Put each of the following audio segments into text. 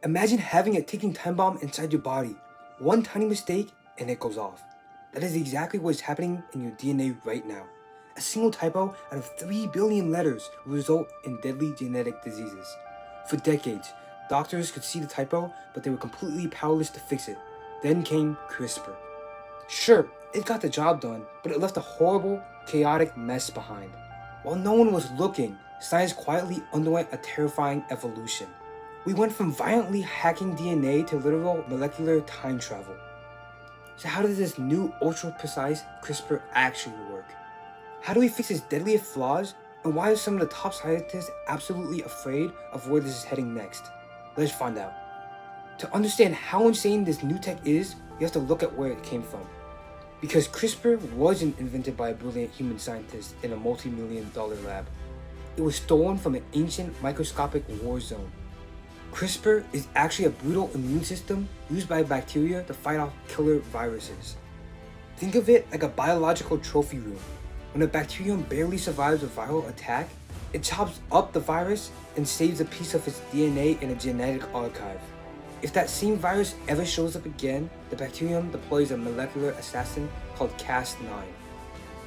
Imagine having a ticking time bomb inside your body. One tiny mistake and it goes off. That is exactly what is happening in your DNA right now. A single typo out of 3 billion letters will result in deadly genetic diseases. For decades, doctors could see the typo, but they were completely powerless to fix it. Then came CRISPR. Sure, it got the job done, but it left a horrible, chaotic mess behind. While no one was looking, science quietly underwent a terrifying evolution. We went from violently hacking DNA to literal molecular time travel. So how does this new ultra-precise CRISPR actually work? How do we fix its deadliest flaws? And why are some of the top scientists absolutely afraid of where this is heading next? Let's find out. To understand how insane this new tech is, you have to look at where it came from. Because CRISPR wasn't invented by a brilliant human scientist in a multi-million-dollar lab. It was stolen from an ancient microscopic war zone. CRISPR is actually a brutal immune system used by bacteria to fight off killer viruses. Think of it like a biological trophy room. When a bacterium barely survives a viral attack, it chops up the virus and saves a piece of its DNA in a genetic archive. If that same virus ever shows up again, the bacterium deploys a molecular assassin called Cas9,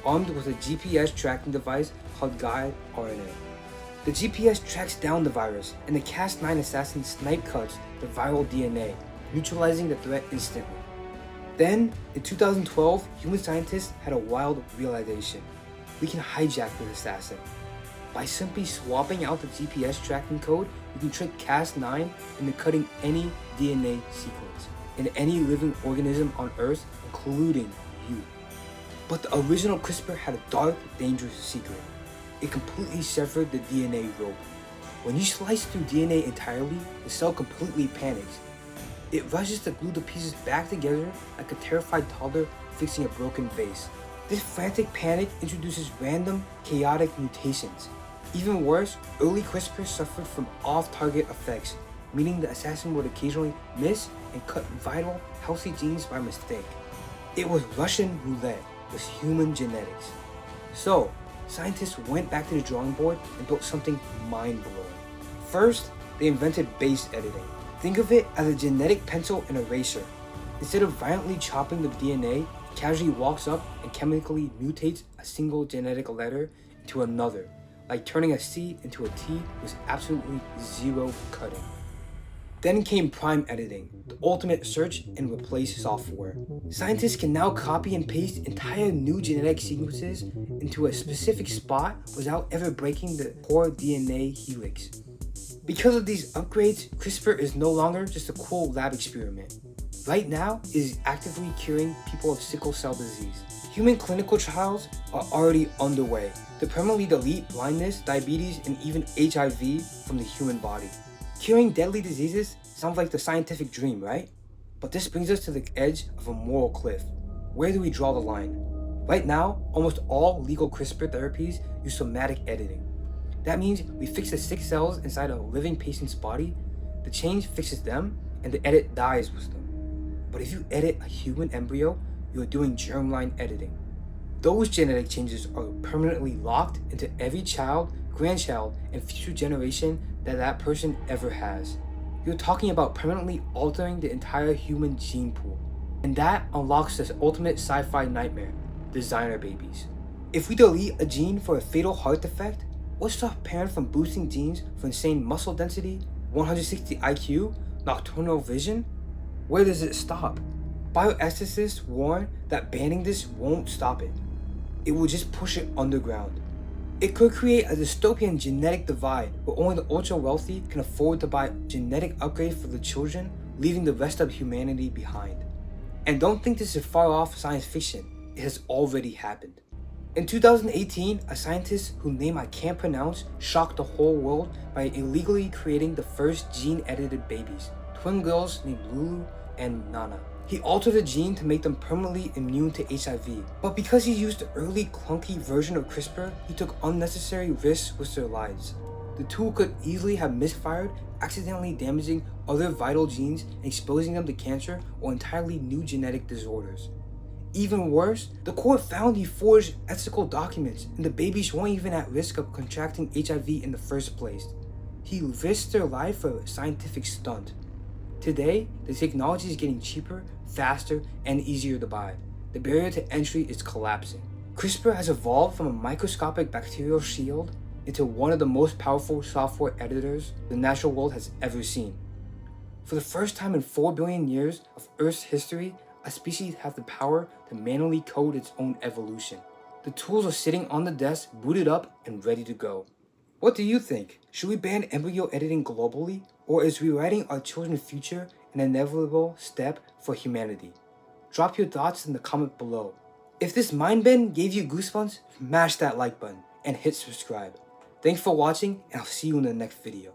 armed with a GPS tracking device called guide RNA. The GPS tracks down the virus, and the Cas9 assassin snipe cuts the viral DNA, neutralizing the threat instantly. Then, in 2012, human scientists had a wild realization. We can hijack the assassin. By simply swapping out the GPS tracking code, we can trick Cas9 into cutting any DNA sequence in any living organism on Earth, including you. But the original CRISPR had a dark, dangerous secret. It completely severed the DNA rope. When you slice through DNA entirely, the cell completely panics. It rushes to glue the pieces back together like a terrified toddler fixing a broken vase. This frantic panic introduces random, chaotic mutations. Even worse, early CRISPR suffered from off-target effects, meaning the assassin would occasionally miss and cut vital, healthy genes by mistake. It was Russian roulette with human genetics. So, scientists went back to the drawing board and built something mind-blowing. First, they invented base editing. Think of it as a genetic pencil and eraser. Instead of violently chopping the DNA, it casually walks up and chemically mutates a single genetic letter into another, like turning a C into a T with absolutely zero cutting. Then came prime editing, the ultimate search and replace software. Scientists can now copy and paste entire new genetic sequences into a specific spot without ever breaking the core DNA helix. Because of these upgrades, CRISPR is no longer just a cool lab experiment. Right now, it is actively curing people of sickle cell disease. Human clinical trials are already underway to permanently delete blindness, diabetes, and even HIV from the human body. Curing deadly diseases sounds like the scientific dream, right? But this brings us to the edge of a moral cliff. Where do we draw the line? Right now, almost all legal CRISPR therapies use somatic editing. That means we fix the sick cells inside a living patient's body, the change fixes them, and the edit dies with them. But if you edit a human embryo, you are doing germline editing. Those genetic changes are permanently locked into every child, grandchild, and future generation that person ever has. You're talking about permanently altering the entire human gene pool. And that unlocks this ultimate sci-fi nightmare, designer babies. If we delete a gene for a fatal heart defect, what's to stop a parent from boosting genes for insane muscle density, 160 IQ, nocturnal vision? Where does it stop? Bioethicists warn that banning this won't stop it. It will just push it underground. It could create a dystopian genetic divide where only the ultra-wealthy can afford to buy genetic upgrades for the children, leaving the rest of humanity behind. And don't think this is far off science fiction. It has already happened. In 2018, a scientist whose name I can't pronounce shocked the whole world by illegally creating the first gene-edited babies, twin girls named Lulu and Nana. He altered a gene to make them permanently immune to HIV, but because he used the early clunky version of CRISPR, he took unnecessary risks with their lives. The tool could easily have misfired, accidentally damaging other vital genes and exposing them to cancer or entirely new genetic disorders. Even worse, the court found he forged ethical documents and the babies weren't even at risk of contracting HIV in the first place. He risked their life for a scientific stunt. Today, the technology is getting cheaper, faster, and easier to buy. The barrier to entry is collapsing. CRISPR has evolved from a microscopic bacterial shield into one of the most powerful software editors the natural world has ever seen. For the first time in 4 billion years of Earth's history, a species has the power to manually code its own evolution. The tools are sitting on the desk, booted up, and ready to go. What do you think? Should we ban embryo editing globally, or is rewriting our children's future an inevitable step for humanity? Drop your thoughts in the comment below. If this mind bend gave you goosebumps, smash that like button and hit subscribe. Thanks for watching, and I'll see you in the next video.